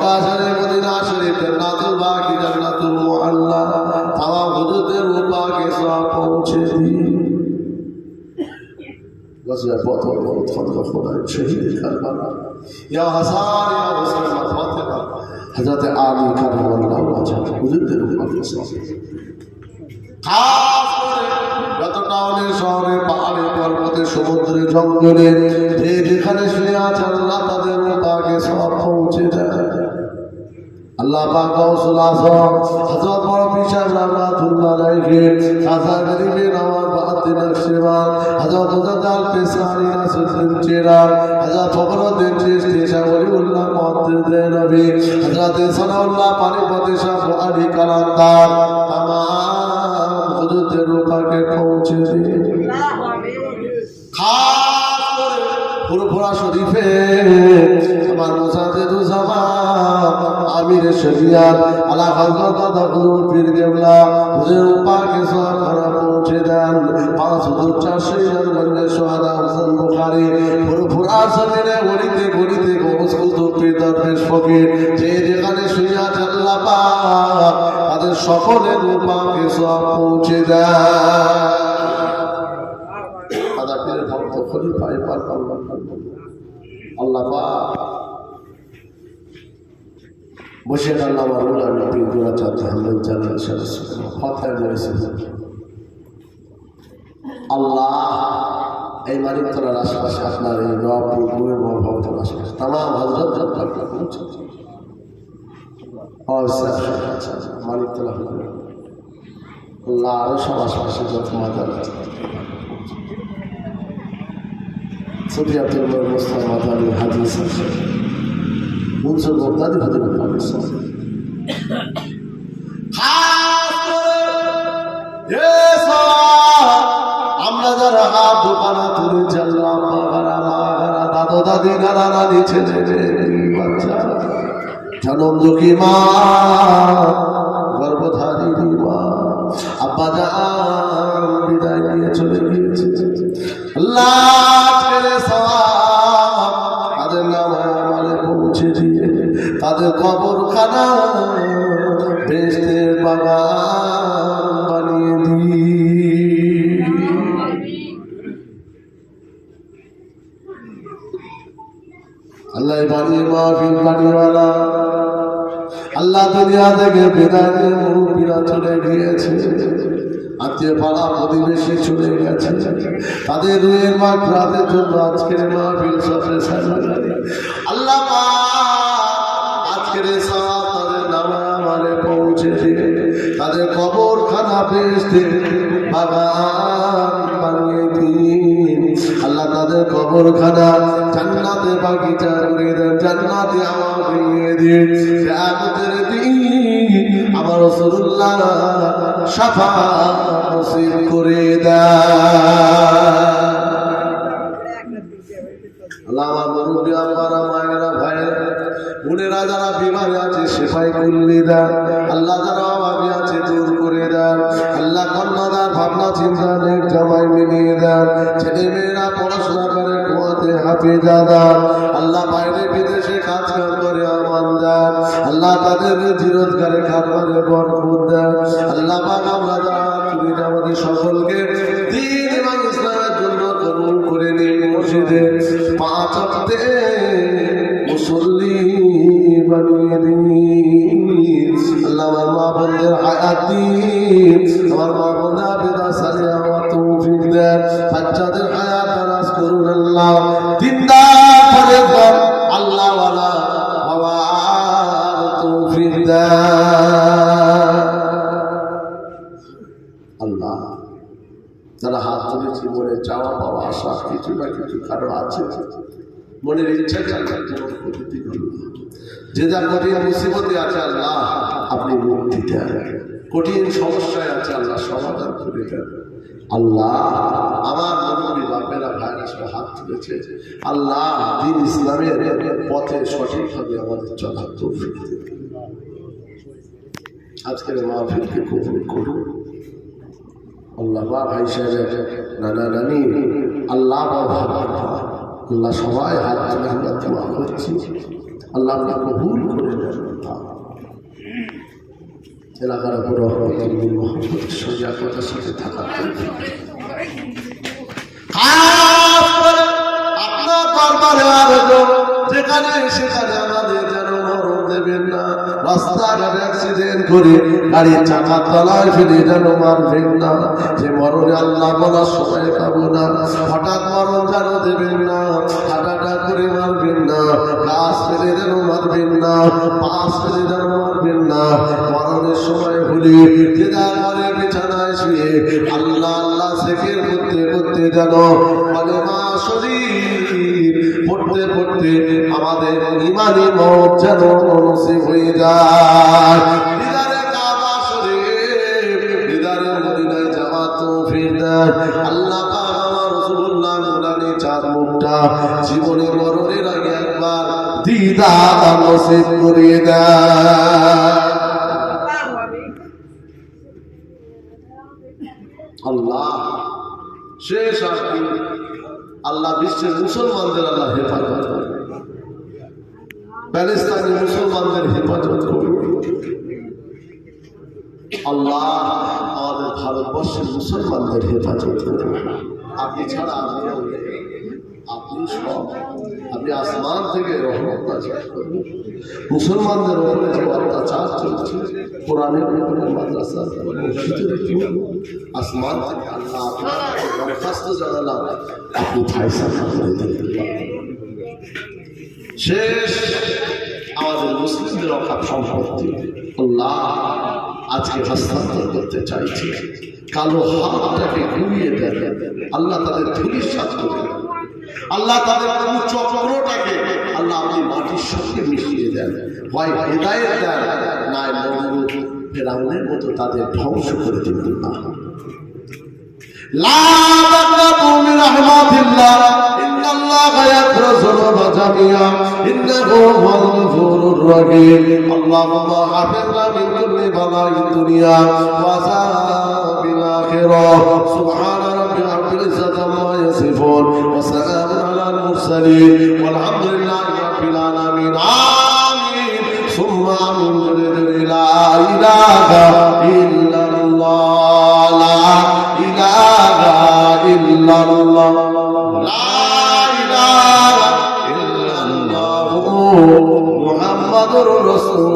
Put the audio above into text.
মক্কা শরীফ Medina শরীফ জান্নাতুল বাকি জান্নাতুল Mualla तमाम হুজুরদের রূপা কে সব পৌঁছে দিন غزوہ बहुत फضل खुदा शहीद करबला या हसन या हुसैन फातिमा हजरत आली करबला হুজুরদের রূপা কে সব খাস করে যত টাউনে শহরে পাহাড়ে পর্বতে সমুদ্রে জঙ্গলে যে যেখানে শুয়ে আছে আল্লাহ তাদের রূপাকে সব পৌঁছে দেয় আল্লাহ পাক গাউসুল আজম হযরত বড় পিশা রাহমাতুল্লাহ আলাইহি খাজা গরিবে নওয়াজ বাহাদুর নকশবন্দ হযরত মুজাদ্দাল পেশানি নাসরুদ্দিন চেরাগ হযরত ফখরুদ্দিন চিশতি শাহ ওলিউল্লাহ মুহাদ্দিদ নবী হযরত সানাউল্লাহ পানিপতি শাহ আলী কালান্দার तमाम হুজুরদের রূপাকে পৌঁছে দিন আল্লাহু আমিন খাস করে ফুরফুরা শরীফে আমার মুসাদ্দিদুজ জামান আমির শরিয়াত আলা হযরত হুজুর পীর কেবলা হুজুর পাকে সব পৌঁছে দেন 5494 শহাদা হাসান বুখারী ফুরফুরা জমিনে গলিতে গলিতে গোস কুতুব দরবেশ ফকির যে যেখানে শুয়ে আছে আল্লাহ পাক তাদের সকলের রূপাকে সব পৌঁছে দেন আদাকের ভক্ত খলিফায়ে পাক আল্লাহ পাক বসে আল্লাহ মারুল আর নবী গোরা চাচা হামদ জালাল শাহ ফাতিহা বলেছেন আল্লাহ এই মানিকতলার আশেপাশে আপনার এই নবপুর গুয়ের ভক্তের আশেপাশে तमाम হযরত জান্নাত পৌঁছে মানিকতলা আল্লাহ আরো সব আশেপাশে যত মাদার আছে সৌদি আব্দুল মুস্তাফা মাদানী হাদিস মুনসুর বগদাদি হতে পারে আমরা যারা হাত দোকানা তুলে চললাম দাদা দাদি নানা নানি ছেলে বাচ্চা জনম দুঃখী মা গর্ভধারী মা আব্বা জান বিদায় নিয়ে চলে গিয়েছে আল্লাহ তাদের নামে আমালে পৌঁছে দিয়ে তাদের কবরখানা বেহেশতের বাগান বানিয়ে দিই আল্লাহ বাড়ির মাহফিল বাড়িওয়ালা আল্লাহ দুনিয়া থেকে বিদায় নিয়ে মুরব্বীরা চলে গিয়েছে আত্মীয় পাড়া প্রতিবেশী চলে গেছে তাদের রুহের মাগফিরাতের জন্য আজকের মাহফিল সফরে সাজানো আল্লাহ আজকের সওয়াব তাদের নামে আমালে পৌঁছে দিয়ে তাদের কবরখানা বেহেশতের বাগান বানিয়ে দিন আল্লাহ তাদের কবরখানা জান্নাতে বাগিচা করে দেন জান্নাতে আমার ভেঙে দিন কিয়ামতের দিন আমার রাসূলুল্লাহ শাফাআত নসিব করে দেন আল্লাহ আমার মুরব্বি আব্বারা মায়েরা ভাইয়েরা বোনেরা যারা বিমারে আছে সেফাই কুল্লি দেন আল্লাহ যারা অভাবী আছে দূর করে দেন আল্লাহ কন্যাদার ভাবনা চিন্তা নেক জামাই মিলিয়ে দেন ছেলে মেয়েরা পড়াশোনা করে কুয়াতে হাফেজা দেন আল্লাহ বাইরে বিদেশে কাজ কাম করে আমান দেন আল্লাহ তাদের রোজগারে খাবারে বরকত দেন আল্লাহ পাক আমরা যারা তুমি আমাদের সকলকে দ্বীন এবং ইসলামের জন্য কবুল করে নিন মসজিদে 5 ওয়াক্তে মুসল্লি বানিয়ে দিন আল্লাহ আমার মা বোনদের হায়াত দিন আমার মা বোনরা বেদা সালিয়া আমার তৌফিক দেন বাচ্চাদের হায়াত দারাজ করুন আল্লাহ দিনদার পরেজগার আল্লাহ ওয়ালা হওয়ার তৌফিক দেন আল্লাহ যারা হাত তুলেছি মনে চাওয়া পাওয়া আশা কিছু না কিছু কারো আছে মনের ইচ্ছা যে যা কঠিন মুসিবতে আছে আল্লাহ আপনি মুক্তি দেন কঠিন সমস্যায় আছে আল্লাহ সমাধান করে দেন আল্লাহ আমার মুরব্বি বাপেরা ভাইরা সব হাত তুলেছে আল্লাহ দ্বীন ইসলামের পথে সঠিকভাবে আমাদের চলার তৌফিক দিন আজকের মাহফিলকে কবুল করুন আল্লাহ বা ভাই সাহেব নানা নানি আল্লাহ আল্লাহ সবাই হাত তুলে আমরা দোয়া করছি আল্লাহ আপনি কবুল করে নেন এলাকার উপর রহমতুল্লাহ মুহাম্মদের সঙ্গে আপনাদের সাথে থাকা আপনার দরবারে আবেদন, যেখানে সেখানে আমাদের যেন মরণ দেবেন না। রাস্তাঘাটে অ্যাক্সিডেন্ট করে গাড়ির চাকার তলায় ফেলে যেন মারবেন না। যে মরণে আল্লাহ বলার সময় পাবো না, হঠাৎ মরণ যেন দেবেন না। হাঁটাটা করে মারবেন না, গাছ ফেলে যেন মারবেন না, পাশ ফেলে যেন মারবেন না। মরণের সময় ভুলে যে যার ঘরে বিছানায় শুয়ে আল্লাহ আল্লাহ জিকির করতে করতে যেন কালেমা শরীফ পড়তে পড়তে আমাদের ইমানি মওত যেন নসিব হয়ে যায়। দিদারে কাবা শরীফ, দিদারে মদিনায় যাওয়ার তৌফিক দেন আল্লাহ পাক। আমার রাসূলুল্লাহ নুরানি চাঁদ মুখটা জীবনে মরণের আগে একবার দিদার নসিব করে দেন আল্লাহ। শেষ আখি আল্লাহ বিশ্বের মুসলমানদের আল্লাহ হেফাজত করবে, প্যালেস্তাইনের মুসলমানদের হেফাজত করবে আল্লাহ। আমাদের ভারতবর্ষের মুসলমানদের হেফাজত করবে। আপনি ছাড়া আপনি সব, আপনি আসমান থেকে রহমত নাযিল করবেন। মুসলমানদের উপরে যে অত্যাচার চলছে, কোরআনের উপরে মাদ্রাসা আসমান থেকে আল্লাহ দরখাস্ত জানালাম, আপনি ফায়সালা করে দেবেন। শেষ আমাদের মুসলিমদের অকাপ সম্পত্তি আল্লাহ আজকে হস্তান্তর করতে চাইছি। কালো হাতটাকে ঘুরিয়ে দেন আল্লাহ, তাদের ধূলিসাৎ করে আল্লাহ, তাদের চক্রটাকে আল্লাহ আপনি মাটির সঙ্গে মিশিয়ে দেন। হয় হেদায়েত দেন, না নমরুদ ফেরাউনের মতো তাদের ধ্বংস করে দিবেন না। লা তাকনাতু মিন রাহমাতিল্লাহ, ইন্নাল্লাহা ইয়াগফিরু যুনুবা জামিআ, ইন্নাহু হুয়াল গফুরুর রহিম। আল্লাহুম্মা হাফিজনা মিন কুল্লি বালাইদ দুনিয়া ওয়া আযাবিল আখিরাহ। সুবহানা রাব্বিকা রাব্বিল ইজ্জাতি আম্মা ইয়াসিফুন ওয়া সালামুন আলাল মুরসালিন ওয়ালহামদুলিল্লাহি রাব্বিল আলামিন। আমিন সুম্মা আমিন। লা ইলাহা ইল্লাল্লাহ, লা ইলাহা ইল্লাল্লাহ, লা ইলাহা ইল্লাল্লাহ মুহাম্মাদুর রাসূল।